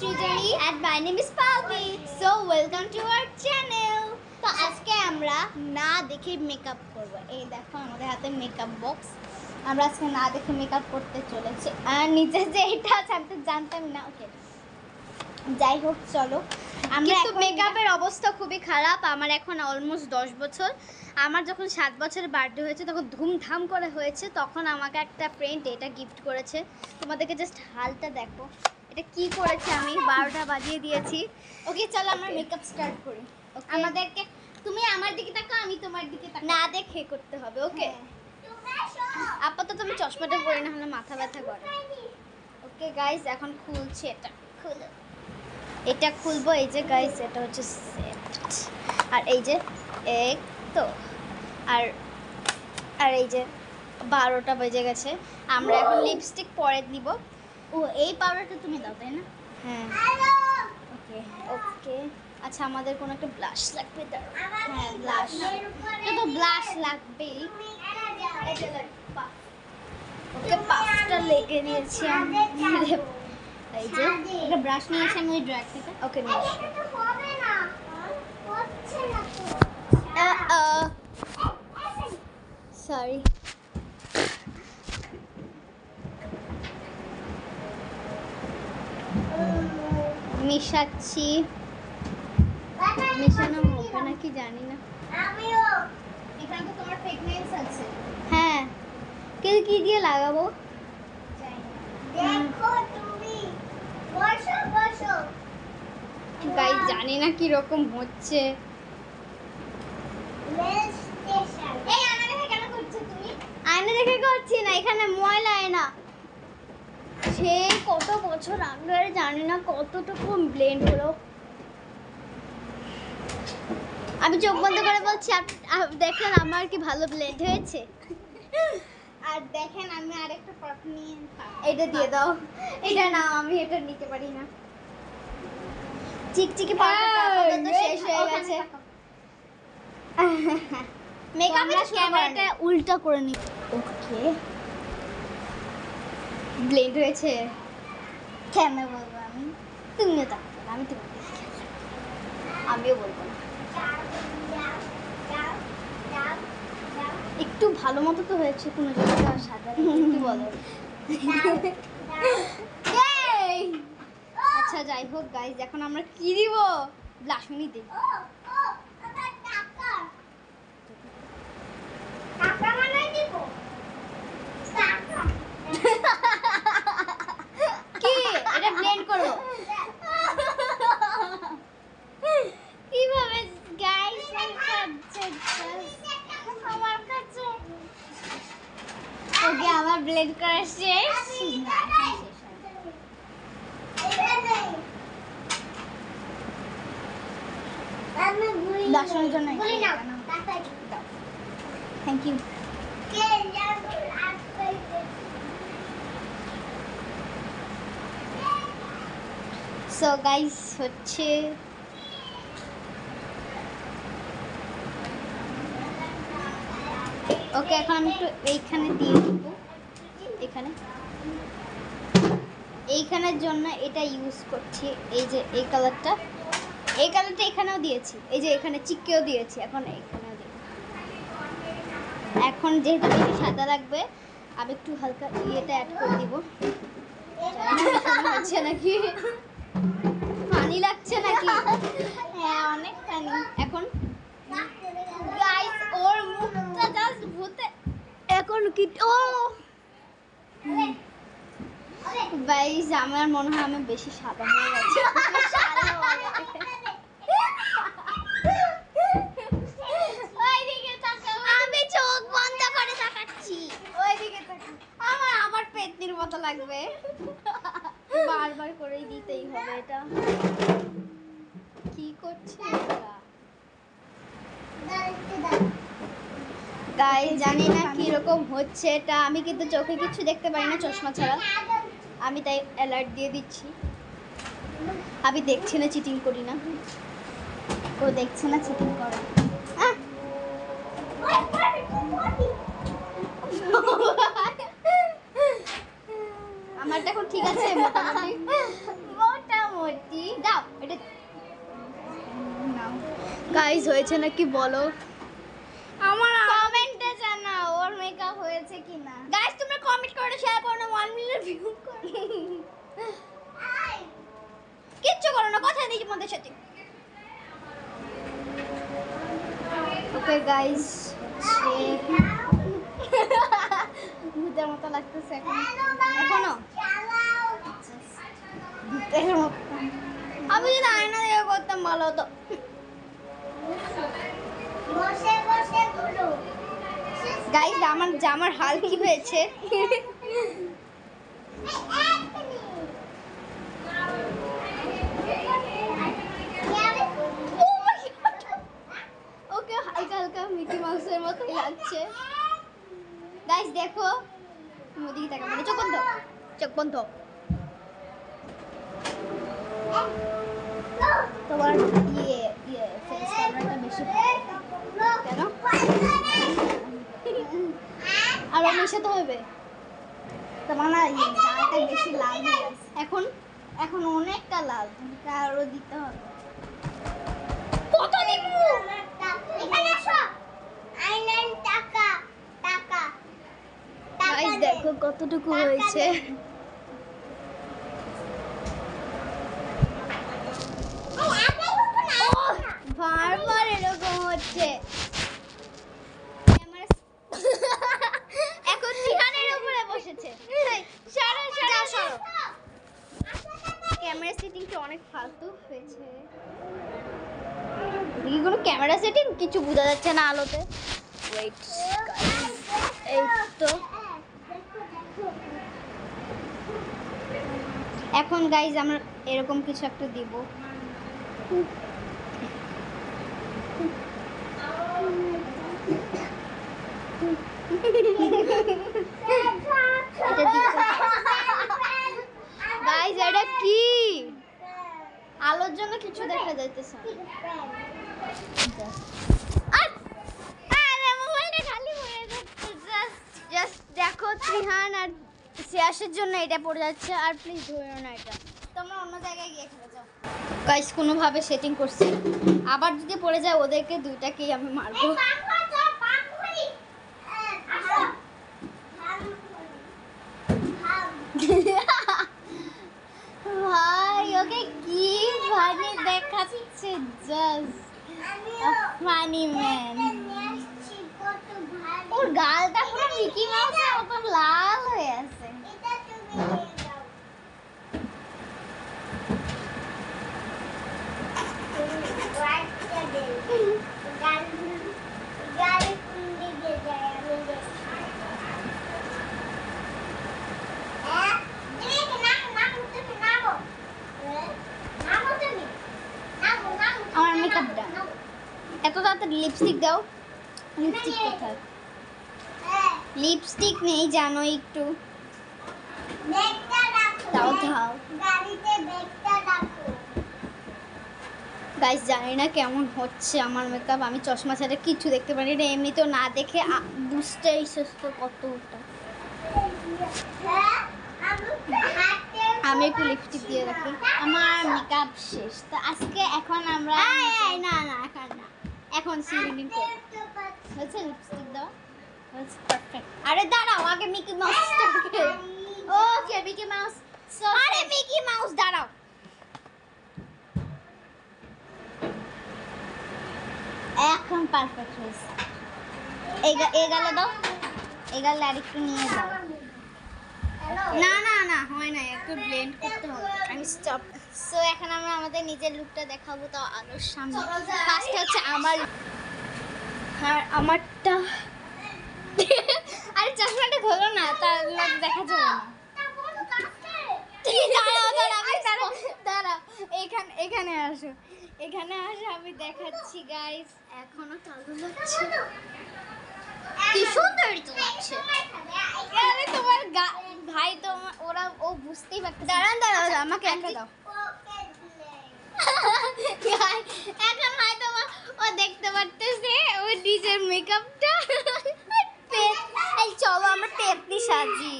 Srijani and my name is Palvi. So welcome to our channel. তো আজকে আমরা না দেখে মেকআপ করব। এই দেখো আমাদের হাতে মেকআপ বক্স। আমরা আজকে না দেখে মেকআপ করতে চলেছি। আর নিচে যে এটা আছে আমি তো জানতাম না। ওকে, যাই হোক চলো। আমরা তো মেকআপের অবস্থা খুবই খারাপ। আমার এখন অলমোস্ট 10 বছর। আমার যখন 7 বছরের বার্থডে হয়েছে তখন ধুমধাম করে হয়েছে। তখন আমাকে একটা ফ্রেন্ড এটা গিফট করেছে। তোমাদেরকে জাস্ট হালটা দেখো, এটা কি করেছে। আমি 12টা বাজিয়ে দিয়েছি। ওকে চলো আমরা মেকআপ স্টার্ট করি। আমাদেরকে তুমি আমার দিকে তাকাও, আমি তোমার দিকে তাকাও। না দেখে করতে হবে। ওকে আপাতত তুমি চশমাটা পরে না হলে মাথা ব্যথা করে। ওকে গাইস এখন খুলছি, এটা খুলো। এটা খুলবো। এই যে গাইস এটা হচ্ছে সেট। আর এই যে এক তো আর আর এই যে 12টা বেজে গেছে। আমরা এখন লিপস্টিক পরে দিব। ও এই পাউডারটা তুমি দাও তাই না? হ্যাঁ ওকে ওকে। আচ্ছা আমাদের কোনো একটা ব্লাশ লাগবে। হ্যাঁ ব্লাশ, এটা তো ব্লাশ লাগবেই। ওকে পাফটা লেগে নিয়েছি আমি। এই যে একটা ব্রাশ নিয়েছি আমি ওই ড্র্যাগ থেকে। ওকে নিয়ে সরি। মিশাচ্ছি, মিশানো হবে নাকি জানি না। এখানে তো তোমার ফেক নেলস আছে। হ্যাঁ কিন্তু কি দিয়ে লাগাবো দেখো তুমি। বসো বসো গাইস, জানি না কি রকম হচ্ছে। এই আয়না দেখে কেন করছো তুমি? আয়না দেখে করছি না, এখানে ময়লা আয়না। সে কত বছর আগে জানি না কতটুকু ব্লেন্ড হলো। আমি চোখ বন্ধ করে বলছি, দেখেন আমার কি ভালো ব্লেন্ড হয়েছে। আর দেখেন আমি আরেকটা পাফ নিয়ে, এটা দিয়ে দাও। এটা না আমি এটা নিতে পারি না। চিকচিকি পাউডারটা তো শেষ হয়ে গেছে। মেকআপের ক্যামেরাটা উল্টা করে নি। ওকে ব্লেন্ড হয়েছে। কেমন বলবো আমি? তুমিও থাকতো না, আমি তোমাকে আমিও বলবো না। একটু ভালো মতো তো হয়েছে, কোনো জায়গাটা সাদা কি বলো। আচ্ছা যাই হোক গাইজ, এখন আমরা কি দিব? ব্লাশনি দিব। কি এটা ব্লেন্ড করব কিভাবে গাইস? আমার কাছে ওকে আমার ব্লেন্ড করা শেষ। দর্শনের জন্য থ্যাংক ইউ। সো গাইস হচ্ছে ওকে এখন আমি একটু এইখানে দিয়ে দিব। এইখানের জন্য এটা ইউজ করছি। এই যে এই কালারটা এখানেও দিয়েছি। এই যে এখানে চিকেও দিয়েছি, এখন এখানেও দিই। এখন যেহেতু বেশি সাদা লাগবে আমি একটু হালকা ইয়েটা অ্যাড করে দিব। হচ্ছে নাকি পানি লাগছে নাকি? হ্যাঁ অনেক পানি। এখন গাইস ওর মুখটা জাস্ট ভূতে এখন কি। ও গাইস আমার মনে হয় আমি বেশি সাদা হয়ে গেছি। আমি চোখ বন্ধ করে তাকাচ্ছি ওইদিকে তাকা। আমার পেতনির মতো লাগবে। বারবার করেই দিতেই হবে এটা। কি করছে এটা গাইস? জানি না কি রকম হচ্ছে এটা। আমি কিন্তু চোখে কিছু দেখতে পারি না চশমা ছাড়া, আমি তাই অ্যালার্ট দিয়ে দিচ্ছি। আমি দেখছি না, চিটিং করি না। ও দেখছে না, চিটিং করে। আমারটা এখন ঠিক আছে মোটামুটি। গাইস হয়েছে নাকি বলো, আমার কমেন্টে জানাও ওর মেকআপ হয়েছে কিনা। গাইস তোমরা কমেন্ট করো, শেয়ার করো, 1 মিলিয়ন ভিউ করো। কিচ্ছু করো না, কথা দিই তোমাদের সাথে। ওকে গাইস, ভূতের মতো লাগতেছে এখনো। ভূতের মতো। আমি যদি আয়না দিয়ে করতাম ভালো হতো। গাইস আমার জামার হাল কি হয়েছে? ওকে হালকা হালকা মিকি মাউসের মতো লাগছে। গাইস দেখো, মোদি টাকা মানে চোখ বন্ধ, চোখ বন্ধ। তোমার ফেস ক্যামেরাটা বেশি কেন? আরো মেশাতে হবে তোমার না, জামাটা বেশি লাল হয়ে গেছে এখন, এখন অনেকটা লাল, আরো দিতে হবে। কত দিব? এখানে আসো। আইলেন টাকা টাকা। গাইস দেখো কতটুকু হয়েছে। বারবার এরকম হচ্ছে। এখন ঠিকানের উপরে বসেছে। ক্যামেরা সেটিংটা অনেক ফালতু হয়েছে। এগুলো ক্যামেরা সেটিং কিছু বোঝা যাচ্ছে না আলোতে। ওয়েট এই তো এখন গাইজ আমরা এরকম কিছু একটা দিব। গাইজ এটা কি? আলোর জন্য কিছু দেখা যাইতেছে। আরে মোবাইলটা খালি পড়ে যাচ্ছে। জাস্ট দেখো ত্রিহান আর শ্রেয়াসের জন্য এটা পড়ে যাচ্ছে। আর প্লিজ ধরো না এটা, তোমরা অন্য জায়গায় গিয়ে খেলে যাও। গাইস কোনোভাবে সেটিং করছি, আবার যদি পড়ে যায় ওদেরকে দুইটাকেই আমি মারবো। ভাই ওকে কি ভাবে দেখাচ্ছে, জাস্ট ফানি ম্যান। ওর গালটা পুরো মিকি মাউসের মতো লাল হয়ে আছে। আমার মেকআপ ডান। এত তাড়াতাড়ি লিপস্টিক দাও। লিপস্টিক কোথায়? লিপস্টিক নেই জানো, একটু দাও দাও। গাইস জানি না কেমন হচ্ছে আমার মেকআপ, আমি চশমা ছাড়া কিছু দেখতে পারি না। এমনি তো না দেখে বুঝতেই তো কতটা। আমি একটু লিপস্টিক দিয়ে রাখি। আমার মেকআপ শেষ তো আজকে। এখন আমরা না না এখন না, এখন সিলিং করব। হচ্ছে লিপস্টিক দাও, হচ্ছে পারফেক্ট। আরে দাঁড়াও আগে মিকি মাউসটাকে। ওকে মিকি মাউস। আরে মিকি মাউস দাঁড়াও। এখন পারফেক্ট হয়েছে। এই গালে দাও, এই গালে আরেকটু নিয়ে যাও। না না না হয় না, একটু ব্লেন্ড করতে হবে। আমি স্টপ। সো এখন আমরা আমাদের নিজের লুকটা দেখাবো, তো আলোর সামনে। ফার্স্ট হচ্ছে আমার, আর আমারটা আরে চশমাটা খোলো না, তাহলে দেখা যাবে না। দাঁড়াও এখানে আসো, এখানে আসো, আমি দেখাচ্ছি গাইস। এখনো কালো লাগছে, কি সুন্দর তো লাগছে। আরে তোমার ভাই তো ও বুঝতেই পারছে। দাঁড়ান আমাকে একটা দাও। এখন হয়তো ও দেখতে পারতেছে ও নিজের মেকআপটা। চলো আমরা পেতনি সাজি।